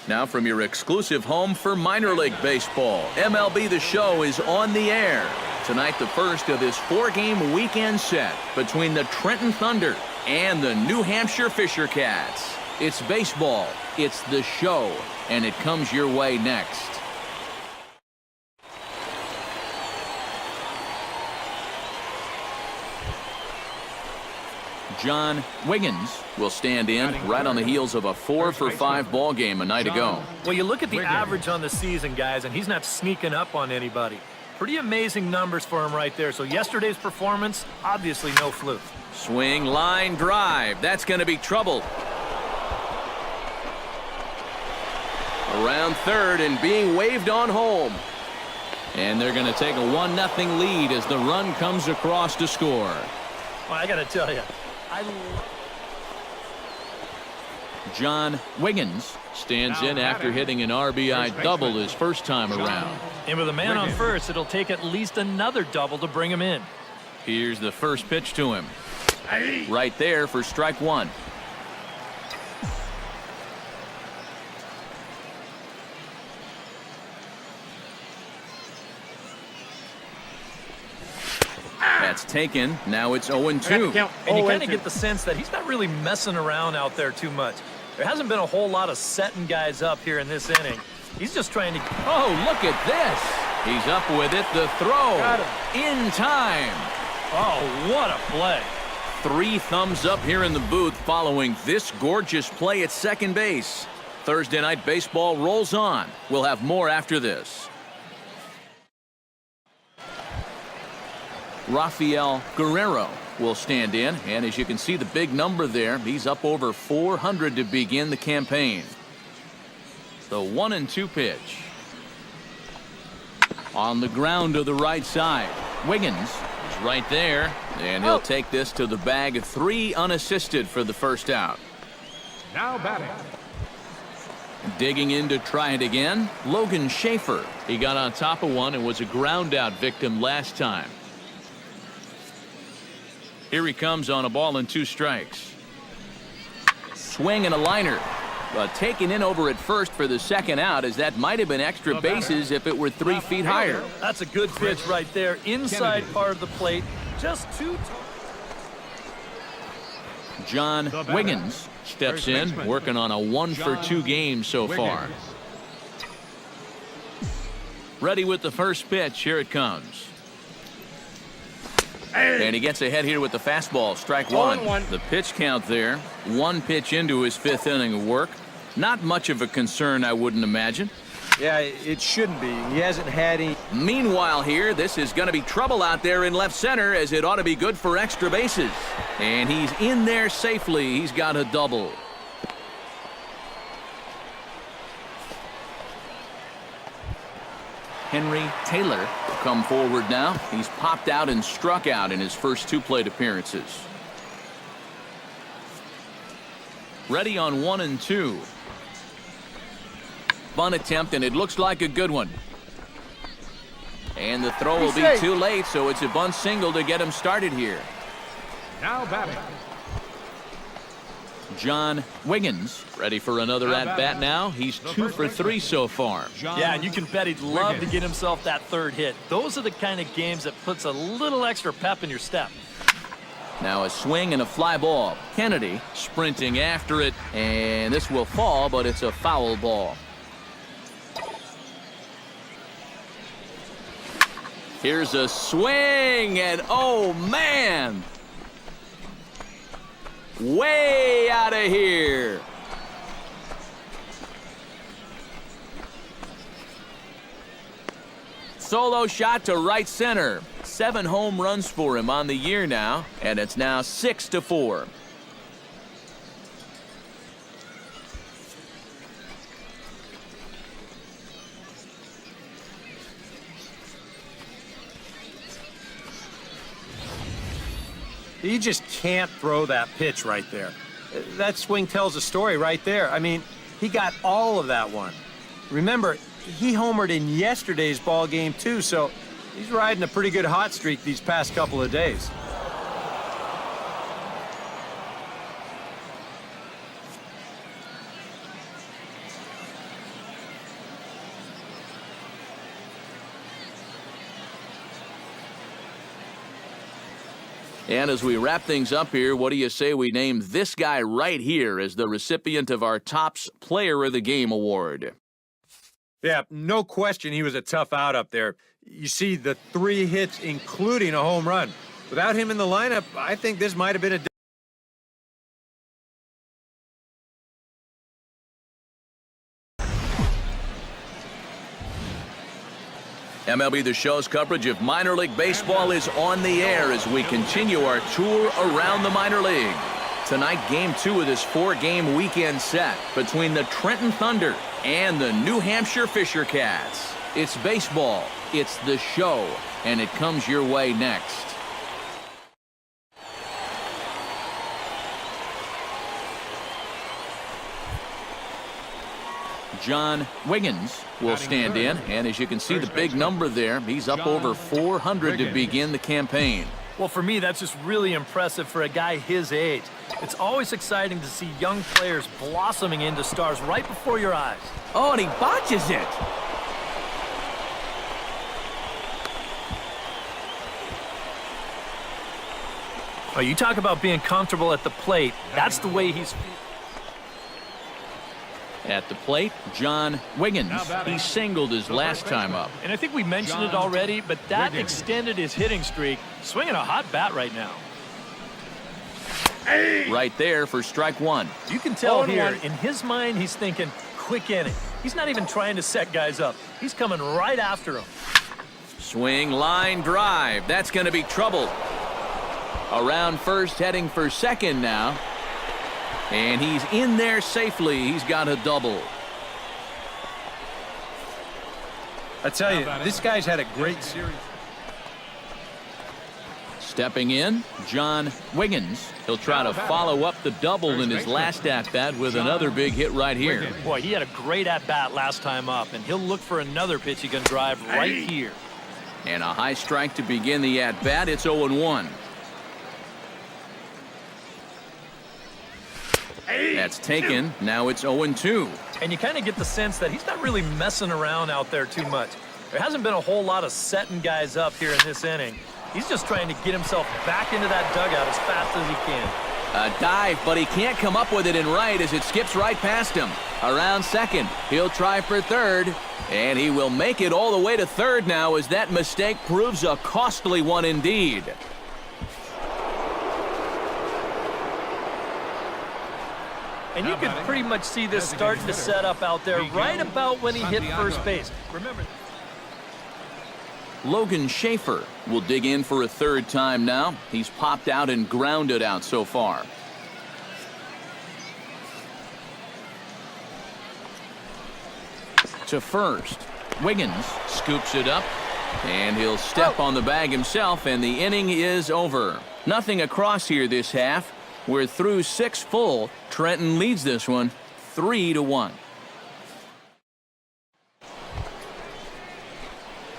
Now from your exclusive home for minor league baseball, MLB The Show is on the air. Tonight, the first of this 4-game weekend set between the Trenton Thunder and the New Hampshire Fischer Cats. It's baseball, it's The Show, and it comes your way next. John Wiggins will stand in right on the heels of a 4-for-5 ball game a night ago. Well, you look at the average on the season, guys, and he's not sneaking up on anybody. Pretty amazing numbers for him right there. So yesterday's performance, obviously no fluke. Swing, line, drive. That's going to be trouble. Around third and being waved on home. And they're going to take a 1-0 lead as the run comes across to score. Well, I got to tell you, John Wiggins stands in after hitting an RBI double his first time around. And with a man on first, it'll take at least another double to bring him in. Here's the first pitch to him. Right there for strike one. That's taken. Now it's 0-2. And you kind of get the sense that he's not really messing around out there too much. There hasn't been a whole lot of setting guys up here in this inning. He's just trying to... Oh, look at this. He's up with it. The throw. In time. Oh, what a play. 3 thumbs up here in the booth following this gorgeous play at second base. Thursday Night Baseball rolls on. We'll have more after this. Rafael Guerrero will stand in, and as you can see the big number there, he's up over 400 to begin the campaign. The 1-2 pitch. On the ground to the right side. Wiggins is right there, and he'll take this to the bag of 3 unassisted for the first out. Now batting. Digging in to try it again, Logan Schaefer. He got on top of one and was a ground out victim last time. Here he comes on a ball and 2 strikes. Swing and a liner. But taken in over at first for the second out, as that might have been extra bases if it were 3 feet higher. That's a good pitch right there. Inside part of the plate. Just 2. John Wiggins steps in, working on a 1-for-2 game so far. Ready with the first pitch. Here it comes. And he gets ahead here with the fastball. Strike one. The pitch count there. 1 pitch into his 5th inning of work. Not much of a concern, I wouldn't imagine. Yeah, it shouldn't be. He hasn't had any. Meanwhile here, this is going to be trouble out there in left center, as it ought to be good for extra bases. And he's in there safely. He's got a double. Henry Taylor will come forward now. He's popped out and struck out in his first 2 plate appearances. Ready on 1-2. Bunt attempt, and it looks like a good one. And the throw will be too late, so it's a bunt single to get him started here. Now batting. John Wiggins ready for another at-bat now. He's 2 for 3 so far. Yeah, and you can bet he'd love to get himself that 3rd hit. Those are the kind of games that puts a little extra pep in your step. Now a swing and a fly ball. Kennedy sprinting after it, and this will fall, but it's a foul ball. Here's a swing, and oh man! Way out of here. Solo shot to right center. 7 home runs for him on the year now, and it's now 6-4. You just can't throw that pitch right there. That swing tells a story right there. I mean, he got all of that one. Remember, he homered in yesterday's ball game too, so he's riding a pretty good hot streak these past couple of days. And as we wrap things up here, what do you say we name this guy right here as the recipient of our Topps Player of the Game award? Yeah, no question he was a tough out up there. You see the 3 hits, including a home run. Without him in the lineup, I think this might have been a MLB The Show's coverage of minor league baseball is on the air as we continue our tour around the minor league. Tonight, Game 2 of this 4-game weekend set between the Trenton Thunder and the New Hampshire Fisher Cats. It's baseball, it's the show, and it comes your way next. John Wiggins will stand in, and as you can see the big number there, he's up over 400 to begin the campaign. Well, for me, that's just really impressive for a guy his age. It's always exciting to see young players blossoming into stars right before your eyes. Oh, and he botches it. Oh, you talk about being comfortable at the plate. That's the way he's... At the plate, John Wiggins. He singled his last time up. And I think we mentioned it already, but that extended his hitting streak. Swinging a hot bat right now. Right there for strike 1. You can tell here, in his mind, he's thinking, quick inning. He's not even trying to set guys up. He's coming right after them. Swing, line, drive. That's going to be trouble. Around first, heading for second now. And he's in there safely. He's got a double. I tell you, this guy's had a great series. Stepping in, John Wiggins. He'll try to follow up the double in his last at-bat with another big hit right here. Boy, he had a great at-bat last time up, and he'll look for another pitch he can drive right here. And a high strike to begin the at-bat. It's 0-1. That's taken. Now it's 0-2. And you kind of get the sense that he's not really messing around out there too much. There hasn't been a whole lot of setting guys up here in this inning. He's just trying to get himself back into that dugout as fast as he can. A dive, but he can't come up with it in right as it skips right past him. Around second, he'll try for third, and he will make it all the way to third now as that mistake proves a costly one indeed. And you can pretty much see this starting to set up out there right about when he hit first base. Remember, Logan Schaefer will dig in for a third time now. He's popped out and grounded out so far. To first, Wiggins scoops it up, and he'll step on the bag himself, and the inning is over. Nothing across here this half. We're through 6 full. Trenton leads this one 3-1.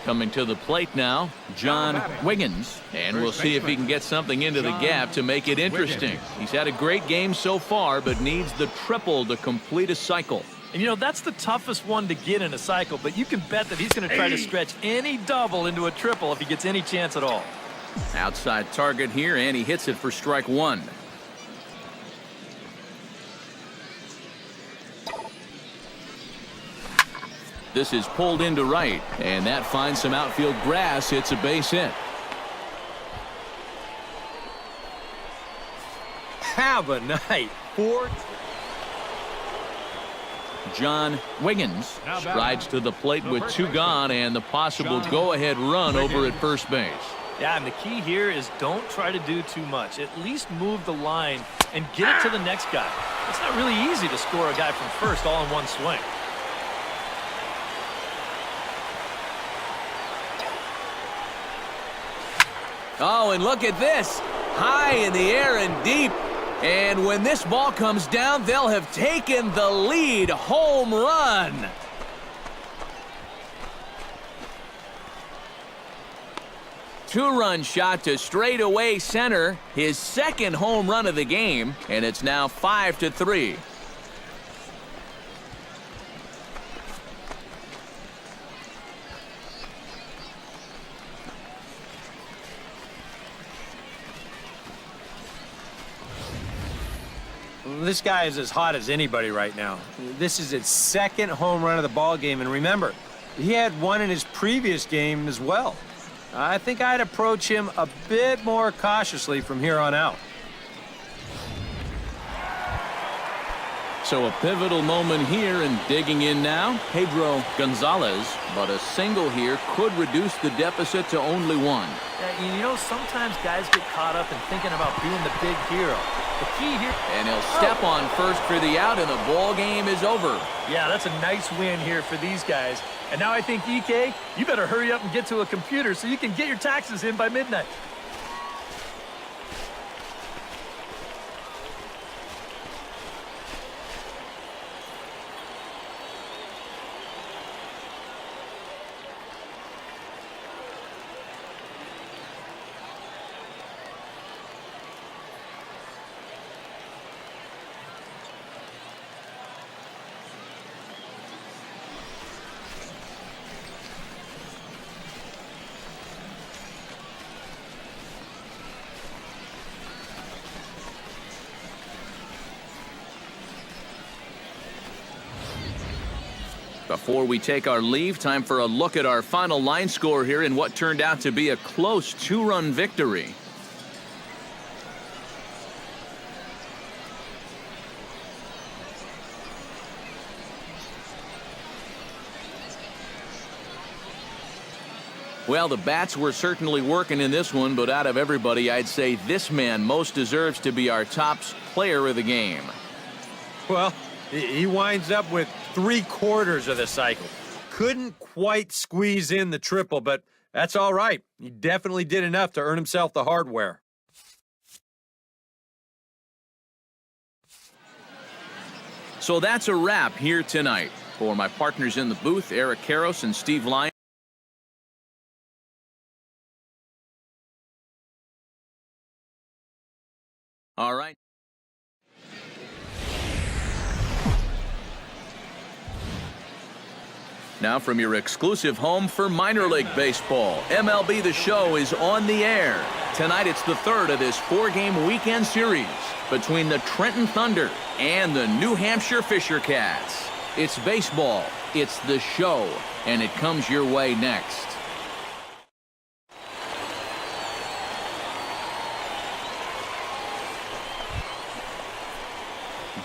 Coming to the plate now, John Wiggins. And we'll see if he can get something into the gap to make it interesting. He's had a great game so far, but needs the triple to complete a cycle. and you know, that's the toughest one to get in a cycle, but you can bet that he's going to try to stretch any double into a triple if he gets any chance at all. Outside target here, and he hits it for strike one. This is pulled into right, and that finds some outfield grass. It's a base hit. Have a night. 4. John Wiggins strides to the plate with 2 gone and the possible go-ahead run over at first base. Yeah, and the key here is don't try to do too much. At least move the line and get it to the next guy. It's not really easy to score a guy from first all in one swing. Oh, and look at this. High in the air and deep. And when this ball comes down, they'll have taken the lead. Home run. Two-run shot to straightaway center. His second home run of the game. And it's now 5-3. This guy is as hot as anybody right now. This is his second home run of the ball game, and remember, he had one in his previous game as well. I think I'd approach him a bit more cautiously from here on out. So a pivotal moment here, and digging in now, Pedro Gonzalez. But a single here could reduce the deficit to only one. Yeah, you know, sometimes guys get caught up in thinking about being the big hero. The key here... And he'll step on first for the out, and the ball game is over. Yeah, that's a nice win here for these guys. And now I think, EK, you better hurry up and get to a computer so you can get your taxes in by midnight. Before we take our leave, time for a look at our final line score here in what turned out to be a close 2-run victory. Well, the bats were certainly working in this one, but out of everybody, I'd say this man most deserves to be our top player of the game. Well, he winds up with 3/4 of the cycle. Couldn't quite squeeze in the triple, but that's all right. He definitely did enough to earn himself the hardware. So that's a wrap here tonight. For my partners in the booth, Eric Karros and Steve Lyon. All right. Now from your exclusive home for minor league baseball, MLB The Show is on the air. Tonight it's the third of this 4-game weekend series between the Trenton Thunder and the New Hampshire Fischer Cats. It's baseball, it's The Show, and it comes your way next.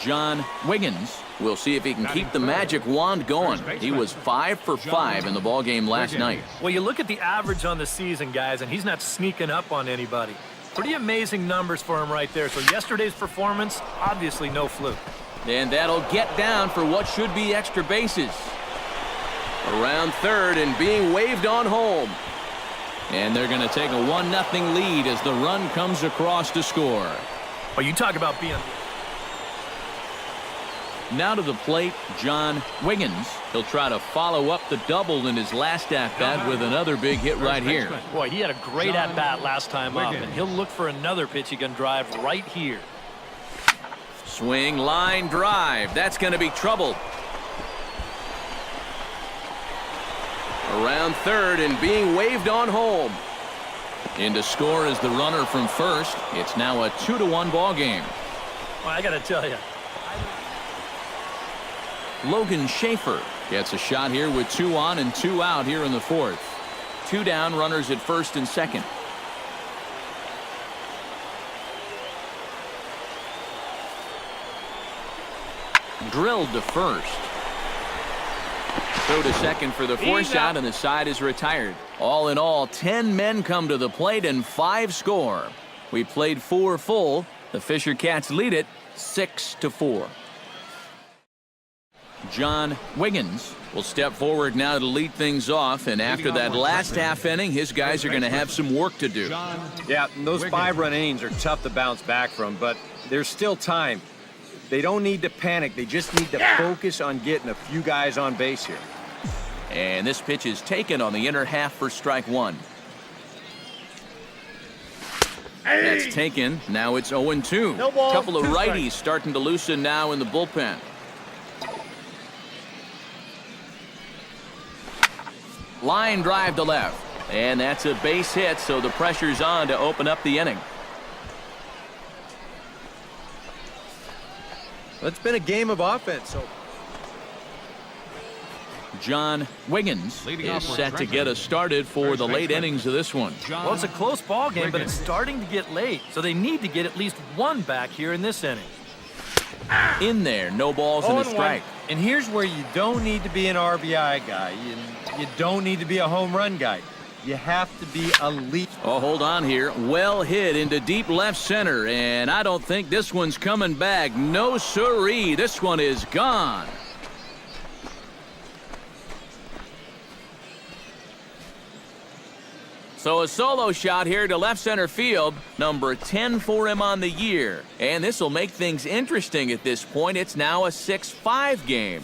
John Wiggins. We'll see if he can keep the magic wand going. He was 5 for 5 in the ballgame last night. Well, you look at the average on the season, guys, and he's not sneaking up on anybody. Pretty amazing numbers for him right there. So yesterday's performance, obviously no fluke. And that'll get down for what should be extra bases. Around third and being waved on home. And they're going to take a 1-0 lead as the run comes across to score. Well, you talk about being... Now to the plate, John Wiggins. He'll try to follow up the double in his last at-bat with another big hit right here. Boy, he had a great at-bat last time up, and he'll look for another pitch he can drive right here. Swing, line, drive. That's going to be trouble. Around third and being waved on home. In to score is the runner from first. It's now a 2-1 ball game. Well, I got to tell you. Logan Schaefer gets a shot here with 2 on and 2 out here in the fourth. 2 down, runners at first and second. Drilled to first. Throw to second for the force out, and the side is retired. All in all, 10 men come to the plate and 5 score. We played 4 full. The Fischer Cats lead it 6-4. John Wiggins will step forward now to lead things off, and after that last half inning, his guys are going to have some work to do. Yeah, those 5-run innings are tough to bounce back from, but there's still time. They don't need to panic. They just need to focus on getting a few guys on base here. And this pitch is taken on the inner half for strike 1. That's taken. Now it's 0-2. No ball, couple of 2 righties strikes. starting to loosen now in the bullpen. Line drive to left. And that's a base hit, so the pressure's on to open up the inning. It's been a game of offense. So John Wiggins Leading is off for set to Trenton. get us started for First the late baseman. innings of this one. Well, it's a close ball game, but it's starting to get late, so they need to get at least one back here in this inning. In there, no balls and a 0-1. strike. And here's where you don't need to be an RBI guy. You don't need to be a home run guy. You have to be elite. Oh, hold on here. Well hit into deep left center, and I don't think this one's coming back. No siree. This one is gone. So a solo shot here to left center field, number 10 for him on the year. And this will make things interesting at this point. It's now a 6-5 game.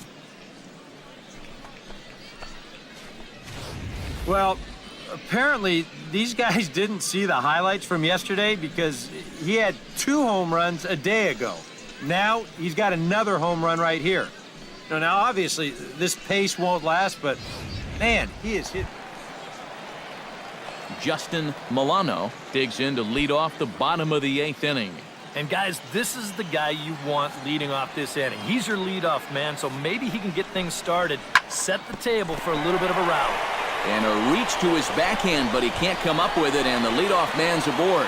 Well, apparently these guys didn't see the highlights from yesterday because he had 2 home runs a day ago. Now he's got another home run right here. Now obviously this pace won't last, but man, he is hit. Justin Milano digs in to lead off the bottom of the 8th inning. And guys, this is the guy you want leading off this inning. He's your leadoff man, so maybe he can get things started, set the table for a little bit of a rally. And a reach to his backhand, but he can't come up with it, and the leadoff man's aboard.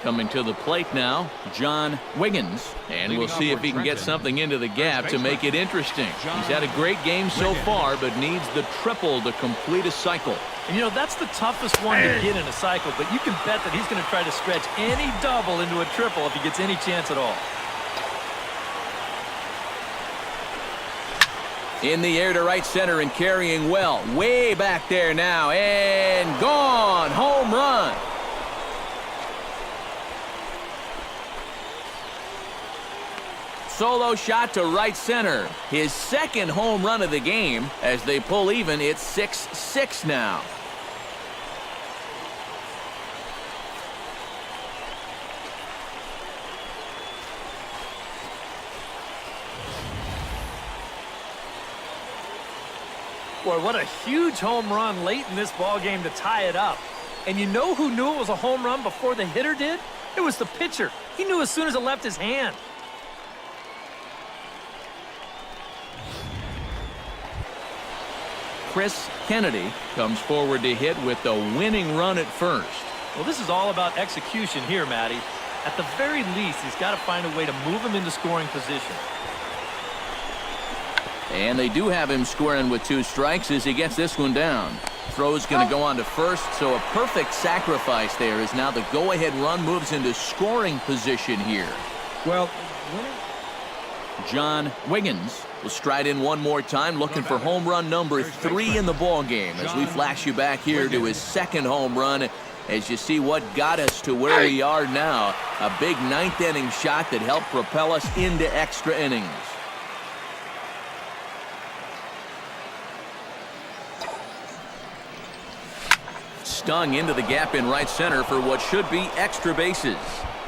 Coming to the plate now, John Wiggins. And we'll see if he can get something into the gap to make it interesting. He's had a great game so far, but needs the triple to complete a cycle. And you know, that's the toughest one to get in a cycle, but you can bet that he's going to try to stretch any double into a triple if he gets any chance at all. In the air to right center and carrying well. Way back there now, and gone. Home run. Solo shot to right center. His second home run of the game. As they pull even, it's 6-6 now. Boy, what a huge home run late in this ball game to tie it up. And you know who knew it was a home run before the hitter did? It was the pitcher. He knew as soon as it left his hand. Chris Kennedy comes forward to hit with the winning run at first. Well, this is all about execution here, Matty. At the very least, he's got to find a way to move him into scoring position. And they do have him squaring with 2 strikes as he gets this one down. Throw's going to go on to first, so a perfect sacrifice there as now the go-ahead run moves into scoring position here. Well, John Wiggins will stride in one more time, looking for home run number 3 in the ball game as we flash you back here to his second home run as you see what got us to where we are now. A big 9th inning shot that helped propel us into extra innings. Stung into the gap in right center for what should be extra bases.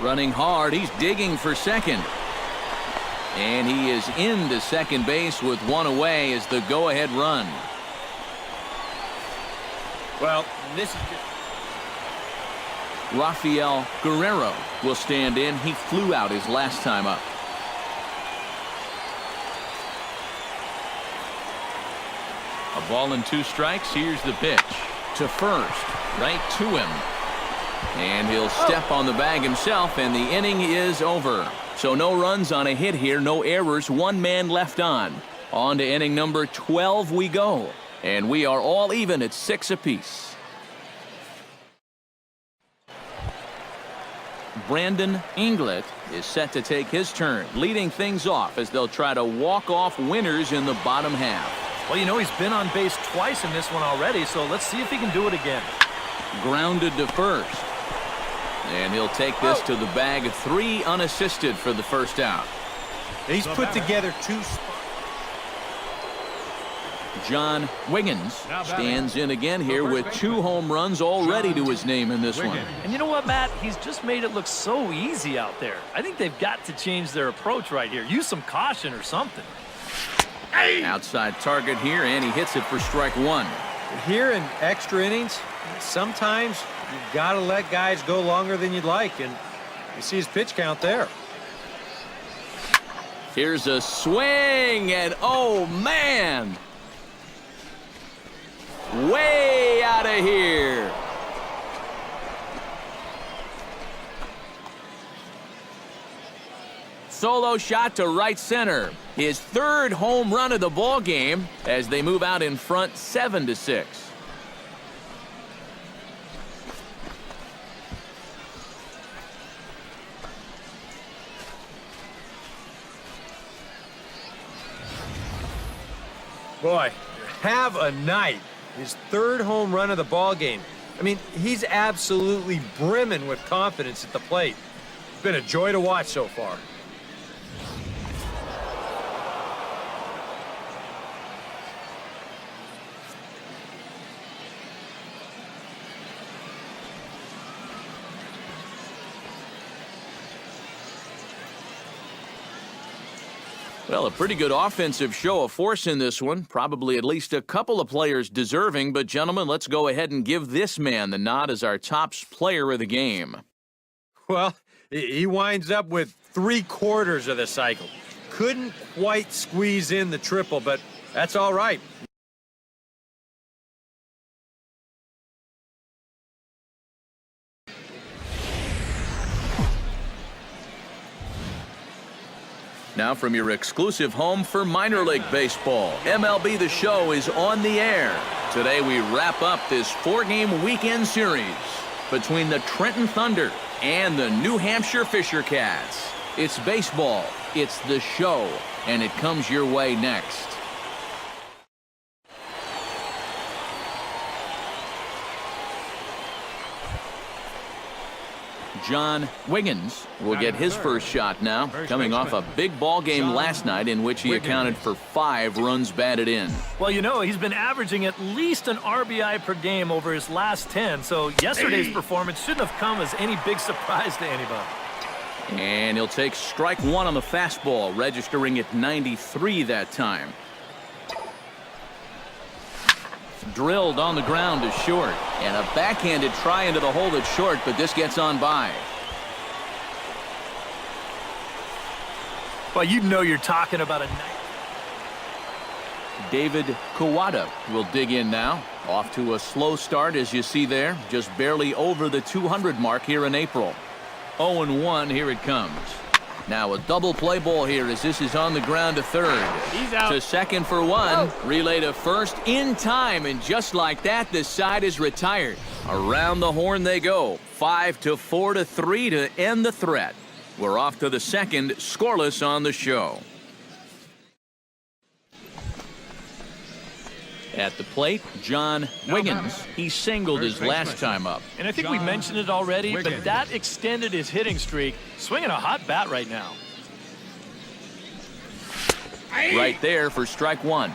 Running hard, he's digging for second. And he is into second base with 1 away as the go-ahead run. well, this is Rafael Guerrero will stand in. He flew out his last time up. A ball and 2 strikes. Here's the pitch. To first. Right to him. And he'll step on the bag himself, and the inning is over. So no runs on a hit here, no errors, 1 man left on. On to inning number 12 we go. And we are all even at 6 apiece. Brandon Inglett is set to take his turn, leading things off as they'll try to walk off winners in the bottom half. Well, you know, he's been on base twice in this one already, so let's see if he can do it again. Grounded to first. And he'll take this to the bag. 3 unassisted for the first out. he's put together 2 spots. John Wiggins stands in again here with 2 home runs already to his name in this one. And you know what, Matt? He's just made it look so easy out there. I think they've got to change their approach right here. Use some caution or something. Outside target here, and he hits it for strike 1. Here in extra innings, sometimes you've got to let guys go longer than you'd like, and you see his pitch count there. Here's a swing, and oh, man! Way out of here. Solo shot to right center. His third home run of the ball game as they move out in front 7-6. Boy, have a night. His third home run of the ball game. I mean, he's absolutely brimming with confidence at the plate. It's been a joy to watch so far. Well, a pretty good offensive show of force in this one. Probably at least a couple of players deserving. But, gentlemen, let's go ahead and give this man the nod as our top player of the game. Well, he winds up with 3/4 of the cycle. Couldn't quite squeeze in the triple, but that's all right. Now from your exclusive home for minor league baseball, MLB The Show is on the air. Today we wrap up this 4-game weekend series between the Trenton Thunder and the New Hampshire Fischer Cats. It's baseball, it's the show, and it comes your way next. John Wiggins will get his first shot now, coming off a big ball game last night in which he accounted for 5 runs batted in. Well, you know, he's been averaging at least an RBI per game over his last 10, so yesterday's performance shouldn't have come as any big surprise to anybody. And he'll take strike 1 on the fastball, registering at 93 that time. Drilled on the ground to short, and a backhanded try into the hole that's short, but this gets on by. Well, you know you're talking about a night. David Kawada will dig in now. Off to a slow start, as you see there, just barely over the 200 mark here in April. 0-1, here it comes. Now a double play ball here as this is on the ground to third. He's out. To second for 1. Relay to first in time, and just like that, the side is retired. Around the horn they go. 5-4-3 to end the threat. We're off to the second, scoreless on the show. At the plate, John Wiggins. He singled his last time up. And I think we mentioned it already, but that extended his hitting streak. Swinging a hot bat right now. Right there for strike 1.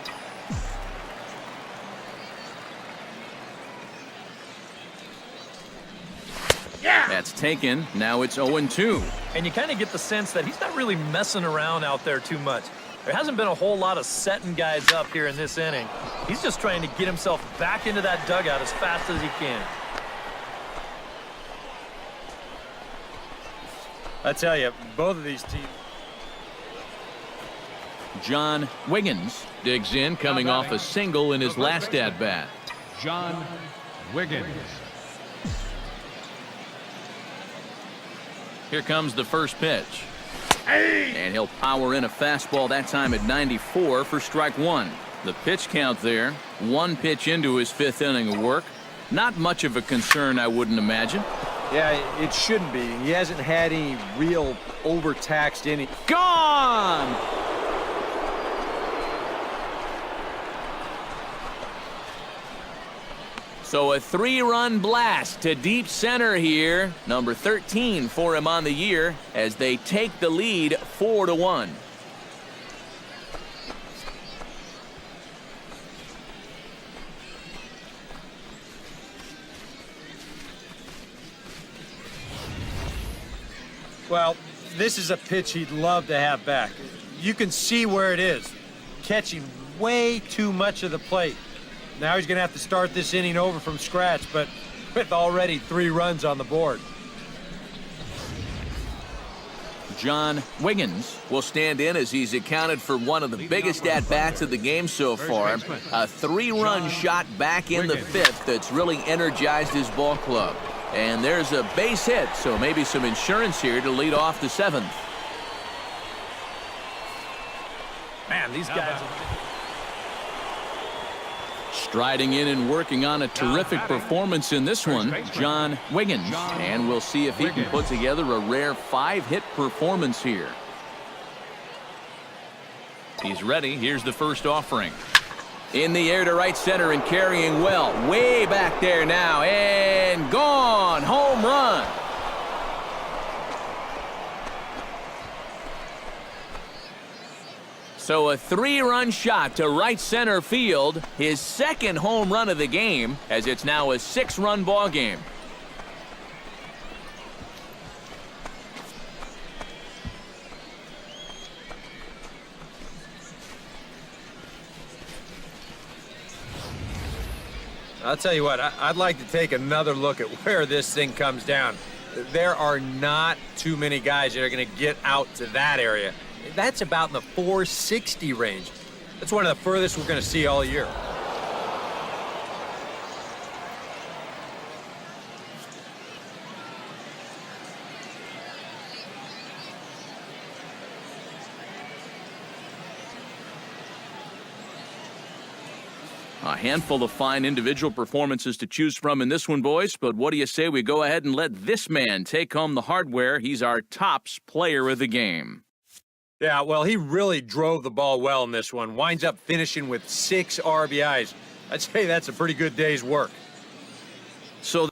That's taken. Now it's 0-2. And you kind of get the sense that he's not really messing around out there too much. There hasn't been a whole lot of setting guys up here in this inning. He's just trying to get himself back into that dugout as fast as he can. I tell you, both of these teams. John Wiggins digs in, coming off a single in his last at-bat. John Wiggins. Here comes the first pitch. And he'll power in a fastball, that time at 94 for strike 1. The pitch count there, 1 pitch into his 5th inning of work. Not much of a concern, I wouldn't imagine. Yeah, it shouldn't be. He hasn't had any real overtaxed inning. Gone! So a 3-run blast to deep center here. Number 13 for him on the year as they take the lead 4-1. Well, this is a pitch he'd love to have back. You can see where it is. Catching way too much of the plate. Now he's going to have to start this inning over from scratch, but with already 3 runs on the board. John Wiggins will stand in as he's accounted for one of the biggest at-bats of the game so far. A 3-run shot back in the 5th that's really energized his ball club. And there's a base hit, so maybe some insurance here to lead off the 7th. Man, these guys... Striding in and working on a terrific performance in this one, John Wiggins. And we'll see if he can put together a rare 5-hit performance here. He's ready. Here's the first offering. In the air to right center and carrying well. Way back there now. And gone. Home run. So a 3-run shot to right center field, his 2nd home run of the game, as it's now a 6-run ball game. I'll tell you what, I'd like to take another look at where this thing comes down. There are not too many guys that are going to get out to that area. That's about in the 460 range. That's one of the furthest we're going to see all year. A handful of fine individual performances to choose from in this one, boys. But what do you say we go ahead and let this man take home the hardware? He's our tops player of the game. Yeah, well, he really drove the ball well in this one. Winds up finishing with 6 RBIs. I'd say that's a pretty good day's work. So